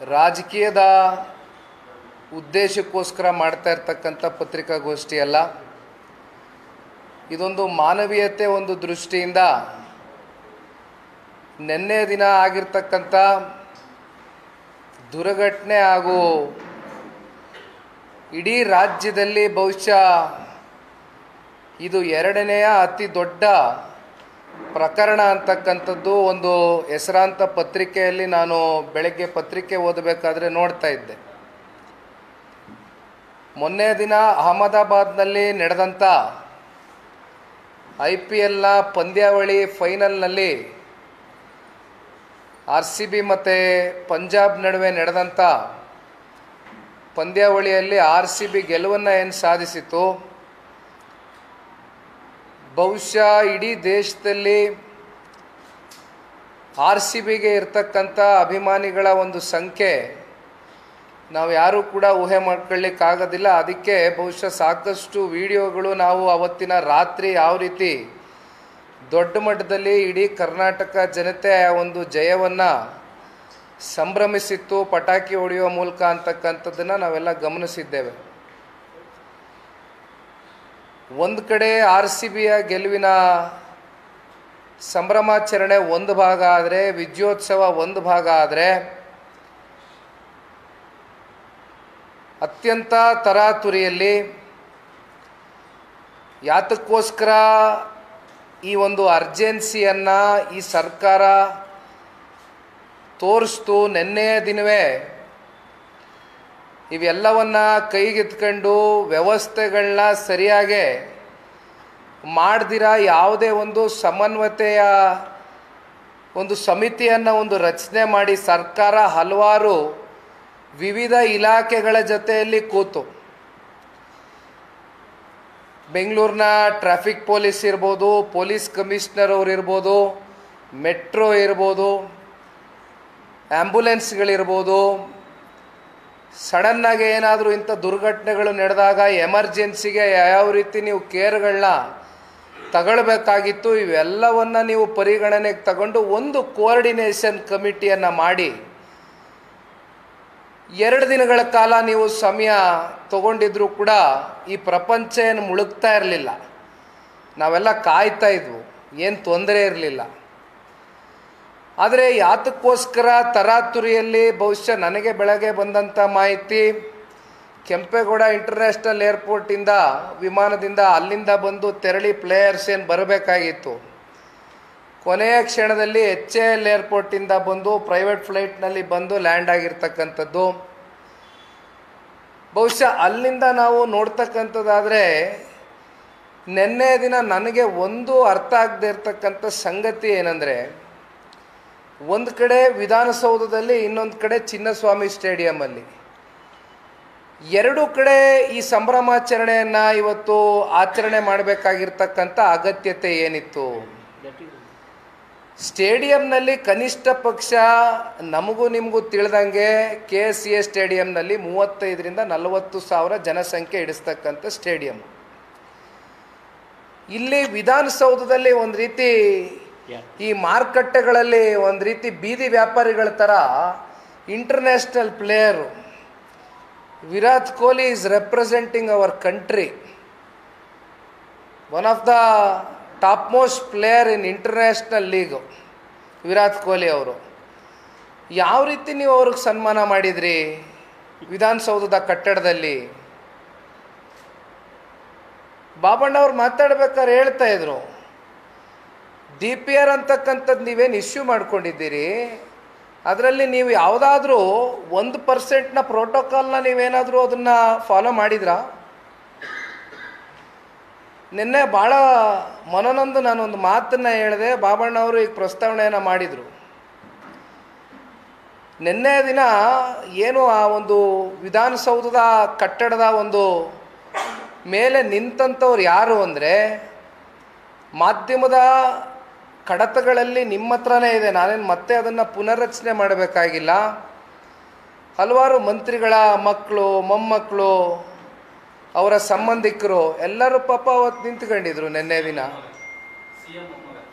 ರಾಜಕೀಯದ ಉದ್ದೇಶಕ್ಕೋಸ್ಕರ ಮಾಡ್ತಾ ಇರತಕ್ಕಂಥ ಪತ್ರಿಕಾಗೋಷ್ಠಿ ಅಲ್ಲ. ಇದೊಂದು ಮಾನವೀಯತೆ ಒಂದು ದೃಷ್ಟಿಯಿಂದ ನಿನ್ನೆ ದಿನ ಆಗಿರ್ತಕ್ಕಂಥ ದುರ್ಘಟನೆ ಹಾಗೂ ಇಡೀ ರಾಜ್ಯದಲ್ಲಿ ಬಹುಶಃ ಇದು ಎರಡನೆಯ ಅತಿ ದೊಡ್ಡ ಪ್ರಕರಣ ಅಂತಕ್ಕಂಥದ್ದು ಒಂದು ಹೆಸರಾಂತ ಪತ್ರಿಕೆಯಲ್ಲಿ ನಾನು ಬೆಳಗ್ಗೆ ಪತ್ರಿಕೆ ಓದಬೇಕಾದ್ರೆ ನೋಡ್ತಾ ಇದ್ದೆ. ಮೊನ್ನೆ ದಿನ ಅಹಮದಾಬಾದ್ನಲ್ಲಿ ನಡೆದಂಥ IPLನ ಪಂದ್ಯಾವಳಿ ಫೈನಲ್ನಲ್ಲಿ RCB ಮತ್ತು ಪಂಜಾಬ್ ನಡುವೆ ನಡೆದಂಥ ಪಂದ್ಯಾವಳಿಯಲ್ಲಿ RCB ಗೆಲುವನ್ನು ಏನು ಸಾಧಿಸಿತು, ಬಹುಶಃ ಇಡೀ ದೇಶದಲ್ಲಿ RCBಗೆ ಇರ್ತಕ್ಕಂಥ ಅಭಿಮಾನಿಗಳ ಒಂದು ಸಂಖ್ಯೆ ನಾವು ಯಾರೂ ಕೂಡ ಊಹೆ ಮಾಡ್ಕೊಳ್ಳಿಕ್ಕಾಗೋದಿಲ್ಲ. ಅದಕ್ಕೆ ಬಹುಶಃ ಸಾಕಷ್ಟು ವಿಡಿಯೋಗಳು ನಾವು ಅವತ್ತಿನ ರಾತ್ರಿ ಯಾವ ರೀತಿ ದೊಡ್ಡ ಮಟ್ಟದಲ್ಲಿ ಇಡೀ ಕರ್ನಾಟಕ ಜನತೆ ಒಂದು ಜಯವನ್ನು ಸಂಭ್ರಮಿಸಿತ್ತು ಪಟಾಕಿ ಹೊಡೆಯುವ ಮೂಲಕ ಅಂತಕ್ಕಂಥದ್ದನ್ನು ನಾವೆಲ್ಲ ಗಮನಿಸಿದ್ದೇವೆ. ಒಂದು ಕಡೆ RCBಯ ಗೆಲುವಿನ ಸಂಭ್ರಮಾಚರಣೆ ಒಂದು ಭಾಗ ಆದರೆ, ವಿಜಯೋತ್ಸವ ಒಂದು ಭಾಗ ಆದರೆ, ಅತ್ಯಂತ ತರಾತುರಿಯಲ್ಲಿ ಯಾತಕ್ಕೋಸ್ಕರ ಈ ಒಂದು ಅರ್ಜೆನ್ಸಿಯನ್ನು ಈ ಸರ್ಕಾರ ತೋರಿಸ್ತು, ನಿನ್ನೆಯ ದಿನವೇ ಇವೆಲ್ಲವನ್ನ ಕೈಗೆತ್ಕೊಂಡು ವ್ಯವಸ್ಥೆಗಳನ್ನ ಸರಿಯಾಗಿ ಮಾಡ್ದಿರ ಯಾವುದೇ ಒಂದು ಸಮನ್ವಯತೆಯ ಒಂದು ಸಮಿತಿಯನ್ನು ಒಂದು ರಚನೆ ಮಾಡಿ ಸರ್ಕಾರ ಹಲವಾರು ವಿವಿಧ ಇಲಾಖೆಗಳ ಜೊತೆಯಲ್ಲಿ ಕೂತು ಬೆಂಗಳೂರಿನ ಟ್ರಾಫಿಕ್ ಪೊಲೀಸ್ ಇರ್ಬೋದು, ಪೊಲೀಸ್ ಕಮಿಷನರ್ ಅವರು ಇರ್ಬೋದು, ಮೆಟ್ರೋ ಇರ್ಬೋದು, ಆ್ಯಂಬುಲೆನ್ಸ್ಗಳಿರ್ಬೋದು, ಸಡನ್ನಾಗಿ ಏನಾದರೂ ಇಂಥ ದುರ್ಘಟನೆಗಳು ನಡೆದಾಗ ಎಮರ್ಜೆನ್ಸಿಗೆ ಯಾವ ರೀತಿ ನೀವು ಕೇರ್ಗಳನ್ನ ತಗೊಳ್ಬೇಕಾಗಿತ್ತು, ಇವೆಲ್ಲವನ್ನು ನೀವು ಪರಿಗಣನೆಗೆ ತಗೊಂಡು ಒಂದು ಕೋಆರ್ಡಿನೇಷನ್ ಕಮಿಟಿಯನ್ನು ಮಾಡಿ 2 ದಿನಗಳ ಕಾಲ ನೀವು ಸಮಯ ತಗೊಂಡಿದ್ರೂ ಕೂಡ ಈ ಪ್ರಪಂಚ ಏನು ಮುಳುಗ್ತಾ ಇರಲಿಲ್ಲ. ನಾವೆಲ್ಲ ಕಾಯ್ತಾ ಇದ್ವು, ಏನು ತೊಂದರೆ ಇರಲಿಲ್ಲ. ಆದರೆ ಯಾತಕ್ಕೋಸ್ಕರ ತರಾತುರಿಯಲ್ಲಿ ಬಹುಶಃ ನನಗೆ ಬೆಳಗ್ಗೆ ಬಂದಂಥ ಮಾಹಿತಿ, ಕೆಂಪೇಗೌಡ ಇಂಟರ್ನ್ಯಾಷನಲ್ ಏರ್ಪೋರ್ಟಿಂದ ವಿಮಾನದಿಂದ ಅಲ್ಲಿಂದ ಬಂದು ತೆರಳಿ ಪ್ಲೇಯರ್ಸ್ ಏನು ಬರಬೇಕಾಗಿತ್ತು, ಕೊನೆಯ ಕ್ಷಣದಲ್ಲಿ HAL ಏರ್ಪೋರ್ಟಿಂದ ಬಂದು ಪ್ರೈವೇಟ್ ಫ್ಲೈಟ್ನಲ್ಲಿ ಬಂದು ಲ್ಯಾಂಡ್ ಆಗಿರ್ತಕ್ಕಂಥದ್ದು. ಬಹುಶಃ ಅಲ್ಲಿಂದ ನಾವು ನೋಡ್ತಕ್ಕಂಥದ್ದಾದರೆ ನಿನ್ನೆ ದಿನ ನನಗೆ ಒಂದು ಅರ್ಥ ಆಗದೆ ಇರ್ತಕ್ಕಂಥ ಸಂಗತಿ ಏನಂದರೆ, ಒಂದು ಕಡೆ ವಿಧಾನಸೌಧದಲ್ಲಿ, ಇನ್ನೊಂದು ಕಡೆ ಚಿನ್ನಸ್ವಾಮಿ ಸ್ಟೇಡಿಯಮಲ್ಲಿ, ಎರಡೂ ಕಡೆ ಈ ಸಂಭ್ರಮಾಚರಣೆಯನ್ನು ಇವತ್ತು ಆಚರಣೆ ಮಾಡಬೇಕಾಗಿರ್ತಕ್ಕಂಥ ಅಗತ್ಯತೆ ಏನಿತ್ತು? ಸ್ಟೇಡಿಯಂನಲ್ಲಿ ಕನಿಷ್ಠ ಪಕ್ಷ ನಮಗೂ ನಿಮಗೂ ತಿಳಿದಂಗೆ KCA ಸ್ಟೇಡಿಯಂನಲ್ಲಿ 35ರಿಂದ 40 ಸಾವಿರ ಜನಸಂಖ್ಯೆ ಇಡಿಸ್ತಕ್ಕಂಥ ಸ್ಟೇಡಿಯಂ. ಇಲ್ಲಿ ವಿಧಾನಸೌಧದಲ್ಲಿ ಒಂದು ರೀತಿ ಈ ಮಾರುಕಟ್ಟೆಗಳಲ್ಲಿ ಒಂದು ರೀತಿ ಬೀದಿ ವ್ಯಾಪಾರಿಗಳ ಥರ international player Virat Kohli is representing our country, one of the top most player in international league Virat Kohli ಅವರು. ಯಾವ ರೀತಿ ನೀವು ಅವ್ರಿಗೆ ಸನ್ಮಾನ ಮಾಡಿದ್ರಿ ವಿಧಾನಸೌಧದ ಕಟ್ಟಡದಲ್ಲಿ? ಬಾಬಣ್ಣವ್ರು ಮಾತಾಡ್ಬೇಕಾದ್ರೆ ಹೇಳ್ತಾ ಇದ್ರು, DPR ಅಂತಕ್ಕಂಥದ್ದು ನೀವೇನು ಇಶ್ಯೂ ಮಾಡ್ಕೊಂಡಿದ್ದೀರಿ, ಅದರಲ್ಲಿ ನೀವು ಯಾವುದಾದ್ರೂ 1% ಪ್ರೋಟೋಕಾಲ್ನ ನೀವೇನಾದರೂ ಅದನ್ನು ಫಾಲೋ ಮಾಡಿದ್ರಾ? ನಿನ್ನೆ ಭಾಳ ಮನನೊಂದು ನಾನೊಂದು ಮಾತನ್ನು ಹೇಳಿದೆ. ಬಾಬಣ್ಣವರು ಈಗ ಪ್ರಸ್ತಾವನೆಯನ್ನು ಮಾಡಿದರು. ನಿನ್ನೆ ದಿನ ಏನು ಆ ಒಂದು ವಿಧಾನಸೌಧದ ಕಟ್ಟಡದ ಒಂದು ಮೇಲೆ ನಿಂತಂಥವ್ರು ಯಾರು ಅಂದರೆ, ಮಾಧ್ಯಮದ ಕಡತಗಳಲ್ಲಿ ನಿಮ್ಮ ಹತ್ರನೇ ಇದೆ, ನಾನೇನು ಮತ್ತೆ ಅದನ್ನು ಪುನರ್ರಚನೆ ಮಾಡಬೇಕಾಗಿಲ್ಲ. ಹಲವಾರು ಮಂತ್ರಿಗಳ ಮಕ್ಕಳು, ಮೊಮ್ಮಕ್ಕಳು, ಅವರ ಸಂಬಂಧಿಕರು ಎಲ್ಲರೂ ಪಾಪ ಅವತ್ತು ನಿಂತ್ಕೊಂಡಿದ್ರು ನಿನ್ನೆ ದಿನ.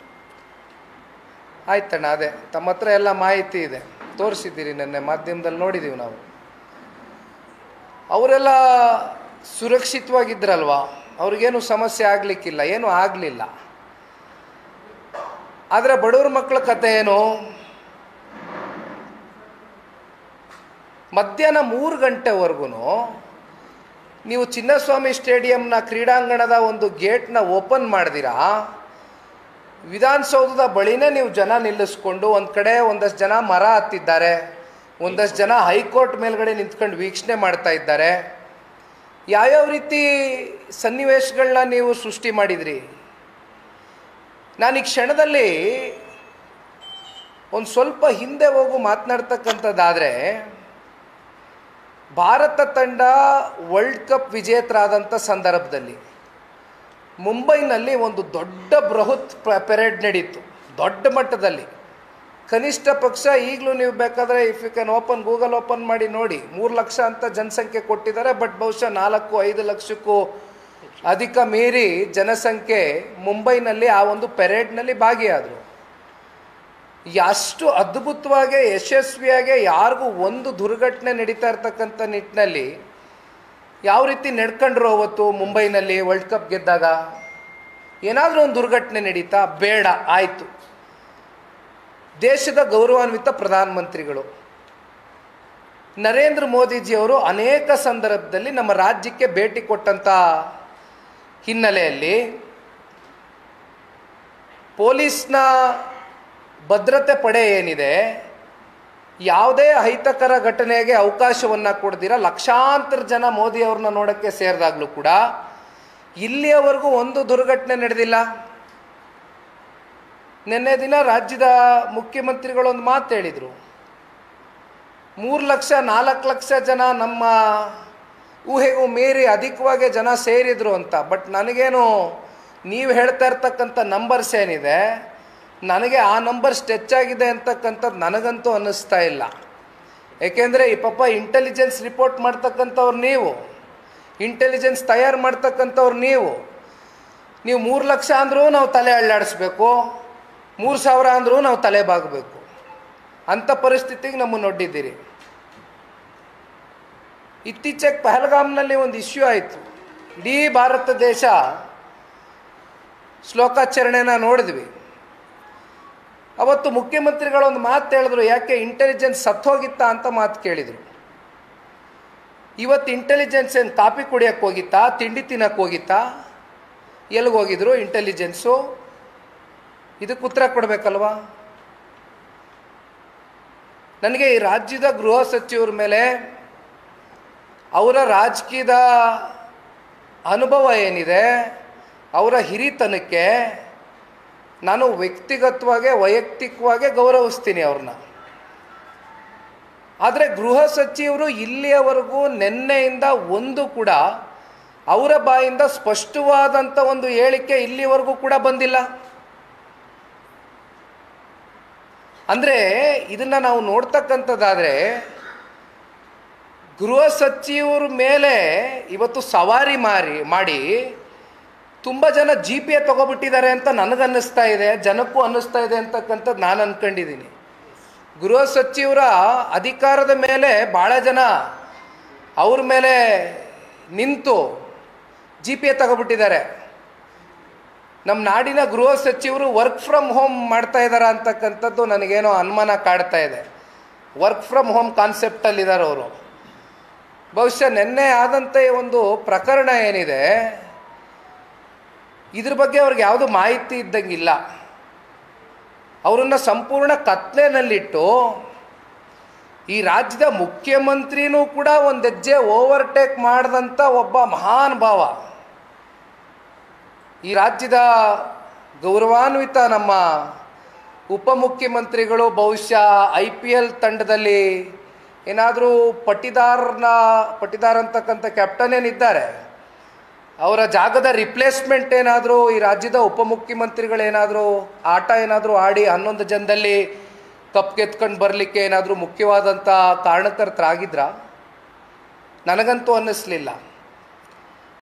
ಆಯ್ತಣ್ಣ, ಅದೇ ತಮ್ಮ ಹತ್ರ ಎಲ್ಲ ಮಾಹಿತಿ ಇದೆ. ತೋರಿಸಿದ್ದೀರಿ, ನೆನ್ನೆ ಮಾಧ್ಯಮದಲ್ಲಿ ನೋಡಿದ್ದೀವಿ ನಾವು. ಅವರೆಲ್ಲ ಸುರಕ್ಷಿತವಾಗಿದ್ದರಲ್ವಾ, ಅವ್ರಿಗೇನು ಸಮಸ್ಯೆ ಆಗಲಿಕ್ಕಿಲ್ಲ, ಏನೂ ಆಗಲಿಲ್ಲ. ಆದರೆ ಬಡವ್ರ ಮಕ್ಕಳ ಕತೆ ಏನು? ಮಧ್ಯಾಹ್ನ 3 ಗಂಟೆವರೆಗೂ ನೀವು ಚಿನ್ನಸ್ವಾಮಿ ಸ್ಟೇಡಿಯಂನ ಕ್ರೀಡಾಂಗಣದ ಒಂದು ಗೇಟ್ನ ಓಪನ್ ಮಾಡಿದಿರಾ, ವಿಧಾನಸೌಧದ ಬಳಿನೇ ನೀವು ಜನ ನಿಲ್ಲಿಸ್ಕೊಂಡು ಒಂದು ಕಡೆ ಒಂದಷ್ಟು ಜನ ಮರ ಹತ್ತಿದ್ದಾರೆ, ಒಂದಷ್ಟು ಜನ ಹೈಕೋರ್ಟ್ ಮೇಲ್ಗಡೆ ನಿಂತ್ಕೊಂಡು ವೀಕ್ಷಣೆ ಮಾಡ್ತಾ ಇದ್ದಾರೆ. ಯಾವ್ಯಾವ ರೀತಿ ಸನ್ನಿವೇಶಗಳನ್ನ ನೀವು ಸೃಷ್ಟಿ ಮಾಡಿದ್ರಿ? ನಾನು ಈ ಕ್ಷಣದಲ್ಲಿ ಒಂದು ಸ್ವಲ್ಪ ಹಿಂದೆ ಹೋಗು ಮಾತನಾಡ್ತಕ್ಕಂಥದ್ದಾದರೆ, ಭಾರತ ತಂಡ ವರ್ಲ್ಡ್ ಕಪ್ ವಿಜೇತರಾದಂಥ ಸಂದರ್ಭದಲ್ಲಿ ಮುಂಬೈನಲ್ಲಿ ಒಂದು ದೊಡ್ಡ ಬೃಹತ್ ಪೆರೇಡ್ ನಡೀತು, ದೊಡ್ಡ ಮಟ್ಟದಲ್ಲಿ. ಕನಿಷ್ಠ ಪಕ್ಷ ಈಗಲೂ ನೀವು ಬೇಕಾದರೆ if you can Google open ಮಾಡಿ ನೋಡಿ, 3 ಲಕ್ಷ ಅಂತ ಜನಸಂಖ್ಯೆ ಕೊಟ್ಟಿದ್ದಾರೆ. ಬಟ್ ಬಹುಶಃ 4-5 ಲಕ್ಷಕ್ಕೂ ಅಧಿಕ ಮೀರಿ ಜನಸಂಖ್ಯೆ ಮುಂಬೈನಲ್ಲಿ ಆ ಒಂದು ಪೆರೇಡ್ನಲ್ಲಿ ಭಾಗಿಯಾದರು. ಎಷ್ಟು ಅದ್ಭುತವಾಗಿ ಯಶಸ್ವಿಯಾಗಿ ಯಾರಿಗೂ ಒಂದು ದುರ್ಘಟನೆ ನಡೀತಾ ಇರ್ತಕ್ಕಂಥ ನಿಟ್ಟಿನಲ್ಲಿ ಯಾವ ರೀತಿ ನಡ್ಕೊಂಡ್ರು ಅವತ್ತು ಮುಂಬೈನಲ್ಲಿ ವರ್ಲ್ಡ್ ಕಪ್ ಗೆದ್ದಾಗ. ಏನಾದರೂ ಒಂದು ದುರ್ಘಟನೆ ನಡೀತಾ? ಬೇಡ, ಆಯಿತು. ದೇಶದ ಗೌರವಾನ್ವಿತ ಪ್ರಧಾನಮಂತ್ರಿಗಳು ನರೇಂದ್ರ ಮೋದಿಜಿಯವರು ಅನೇಕ ಸಂದರ್ಭದಲ್ಲಿ ನಮ್ಮ ರಾಜ್ಯಕ್ಕೆ ಭೇಟಿ ಕೊಟ್ಟಂಥ ಹಿನ್ನೆಲೆಯಲ್ಲಿ ಪೊಲೀಸ್ನ ಭದ್ರತೆ ಪಡೆ ಏನಿದೆ, ಯಾವುದೇ ಅಹಿತಕರ ಘಟನೆಗೆ ಅವಕಾಶವನ್ನು ಕೊಡ್ದಿರ ಲಕ್ಷಾಂತರ ಜನ ಮೋದಿಯವ್ರನ್ನ ನೋಡೋಕ್ಕೆ ಸೇರಿದಾಗಲೂ ಕೂಡ ಇಲ್ಲಿಯವರೆಗೂ ಒಂದು ದುರ್ಘಟನೆ ನಡೆದಿಲ್ಲ. ನಿನ್ನೆ ದಿನ ರಾಜ್ಯದ ಮುಖ್ಯಮಂತ್ರಿಗಳು ಒಂದು ಮಾತು ಹೇಳಿದರು, 3 ಲಕ್ಷ 4 ಲಕ್ಷ ಜನ ನಮ್ಮ ಊಹೆಗೂ ಮೀರಿ ಅಧಿಕವಾಗಿ ಜನ ಸೇರಿದರು ಅಂತ. ಬಟ್ ನನಗೇನು ನೀವು ಹೇಳ್ತಾ ಇರ್ತಕ್ಕಂಥ ನಂಬರ್ಸ್ ಏನಿದೆ, ನನಗೆ ಆ ನಂಬರ್ಸ್ ಹೆಚ್ಚಾಗಿದೆ ಅಂತಕ್ಕಂಥದ್ದು ನನಗಂತೂ ಅನ್ನಿಸ್ತಾ ಇಲ್ಲ. ಏಕೆಂದರೆ ಈ ಪಾಪ ಇಂಟೆಲಿಜೆನ್ಸ್ ರಿಪೋರ್ಟ್ ಮಾಡ್ತಕ್ಕಂಥವ್ರು ನೀವು, ಇಂಟೆಲಿಜೆನ್ಸ್ ತಯಾರು ಮಾಡ್ತಕ್ಕಂಥವ್ರು ನೀವು 3 ಲಕ್ಷ ಅಂದರೂ ನಾವು ತಲೆ ಅಳ್ಳಾಡಿಸ್ಬೇಕು, 3,000 ಅಂದರೂ ನಾವು ತಲೆ ಬಾಗಬೇಕು. ಅಂಥ ಪರಿಸ್ಥಿತಿಗೆ ನಮ್ಮನ್ನು ನೋಡಿದ್ದೀರಿ. ಇತ್ತೀಚೆಗೆ ಪಹಲ್ಗಾಮ್ನಲ್ಲಿ ಒಂದು ಇಶ್ಯೂ ಆಯಿತು. ಇಡೀ ಭಾರತ ದೇಶ ಶ್ಲೋಕಾಚರಣೆನ ನೋಡಿದ್ವಿ. ಅವತ್ತು ಮುಖ್ಯಮಂತ್ರಿಗಳೊಂದು ಮಾತು ಹೇಳಿದ್ರು, ಯಾಕೆ ಇಂಟೆಲಿಜೆನ್ಸ್ ಸತ್ತೋಗಿತ್ತಾ ಅಂತ ಮಾತು ಕೇಳಿದರು. ಇವತ್ತು ಇಂಟೆಲಿಜೆನ್ಸ್ ಏನು ಕಾಫಿ ಕುಡಿಯೋಕ್ಕೆ ಹೋಗಿತ್ತಾ, ತಿಂಡಿ ತಿನ್ನೋಕ್ಕೆ ಹೋಗಿತ್ತಾ, ಎಲ್ಲಿಗೆ ಹೋಗಿದ್ರು ಇಂಟೆಲಿಜೆನ್ಸು? ಇದಕ್ಕೆ ಉತ್ತರ ಕೊಡಬೇಕಲ್ವಾ? ನನಗೆ ಈ ರಾಜ್ಯದ ಗೃಹ ಸಚಿವರ ಮೇಲೆ ಅವರ ರಾಜಕೀಯದ ಅನುಭವ ಏನಿದೆ, ಅವರ ಹಿರಿತನಕ್ಕೆ ನಾನು ವ್ಯಕ್ತಿಗತವಾಗಿ ವೈಯಕ್ತಿಕವಾಗಿ ಗೌರವಿಸ್ತೀನಿ ಅವ್ರನ್ನ. ಆದರೆ ಗೃಹ ಸಚಿವರು ಇಲ್ಲಿಯವರೆಗೂ ನಿನ್ನೆಯಿಂದ ಒಂದು ಕೂಡ ಅವರ ಬಾಯಿಂದ ಸ್ಪಷ್ಟವಾದಂಥ ಒಂದು ಹೇಳಿಕೆ ಇಲ್ಲಿವರೆಗೂ ಕೂಡ ಬಂದಿಲ್ಲ. ಅಂದರೆ ಇದನ್ನು ನಾವು ನೋಡ್ತಕ್ಕಂಥದ್ದಾದರೆ ಗೃಹ ಸಚಿವರ ಮೇಲೆ ಇವತ್ತು ಸವಾರಿ ಮಾಡಿ ತುಂಬ ಜನ GPA ತಗೊಬಿಟ್ಟಿದ್ದಾರೆ ಅಂತ ನನಗನ್ನಿಸ್ತಾ ಇದೆ, ಜನಕ್ಕೂ ಅನ್ನಿಸ್ತಾ ಇದೆ ಅಂತಕ್ಕಂಥದ್ದು ನಾನು ಅಂದ್ಕೊಂಡಿದ್ದೀನಿ. ಗೃಹ ಸಚಿವರ ಅಧಿಕಾರದ ಮೇಲೆ ಭಾಳ ಜನ ಅವ್ರ ಮೇಲೆ ನಿಂತು GPA ತಗೊಬಿಟ್ಟಿದ್ದಾರೆ. ನಮ್ಮ ನಾಡಿನ ಗೃಹ ಸಚಿವರು ವರ್ಕ್ ಫ್ರಮ್ ಹೋಮ್ ಮಾಡ್ತಾ ಇದ್ದಾರೆ ಅಂತಕ್ಕಂಥದ್ದು ನನಗೇನೋ ಅನುಮಾನ ಕಾಡ್ತಾ ಇದೆ. ವರ್ಕ್ ಫ್ರಮ್ ಹೋಮ್ ಕಾನ್ಸೆಪ್ಟಲ್ಲಿದ್ದಾರೆ ಅವರು. ಬಹುಶಃ ನಿನ್ನೆ ಆದಂಥ ಒಂದು ಪ್ರಕರಣ ಏನಿದೆ, ಇದ್ರ ಬಗ್ಗೆ ಅವ್ರಿಗೆ ಯಾವುದು ಮಾಹಿತಿ ಇದ್ದಂಗಿಲ್ಲ. ಅವರನ್ನು ಸಂಪೂರ್ಣ ಕತ್ಲೆನಲ್ಲಿಟ್ಟು ಈ ರಾಜ್ಯದ ಮುಖ್ಯಮಂತ್ರಿನೂ ಕೂಡ ಒಂದು ಹೆಜ್ಜೆ ಓವರ್ಟೇಕ್ ಮಾಡಿದಂಥ ಒಬ್ಬ ಮಹಾನ್ ಭಾವ, ಈ ರಾಜ್ಯದ ಗೌರವಾನ್ವಿತ ನಮ್ಮ ಉಪಮುಖ್ಯಮಂತ್ರಿಗಳು ಬಹುಶಃ IPL ತಂಡದಲ್ಲಿ ಏನಾದರೂ ಪಟಿದಾರ್ ಅಂತಕ್ಕಂಥ ಕ್ಯಾಪ್ಟನ್ ಏನಿದ್ದಾರೆ, ಅವರ ಜಾಗದ ರಿಪ್ಲೇಸ್ಮೆಂಟ್ ಏನಾದರೂ ಈ ರಾಜ್ಯದ ಉಪಮುಖ್ಯಮಂತ್ರಿಗಳೇನಾದರೂ ಆಟ ಏನಾದರೂ ಆಡಿ 11 ಜನದಲ್ಲಿ ಕಪ್ ಗೆದ್ಕೊಂಡು ಬರಲಿಕ್ಕೆ ಏನಾದರೂ ಮುಖ್ಯವಾದಂಥ ಕಾರಣಕರ್ತರಾಗಿದ್ರಾ? ನನಗಂತೂ ಅನ್ನಿಸ್ಲಿಲ್ಲ.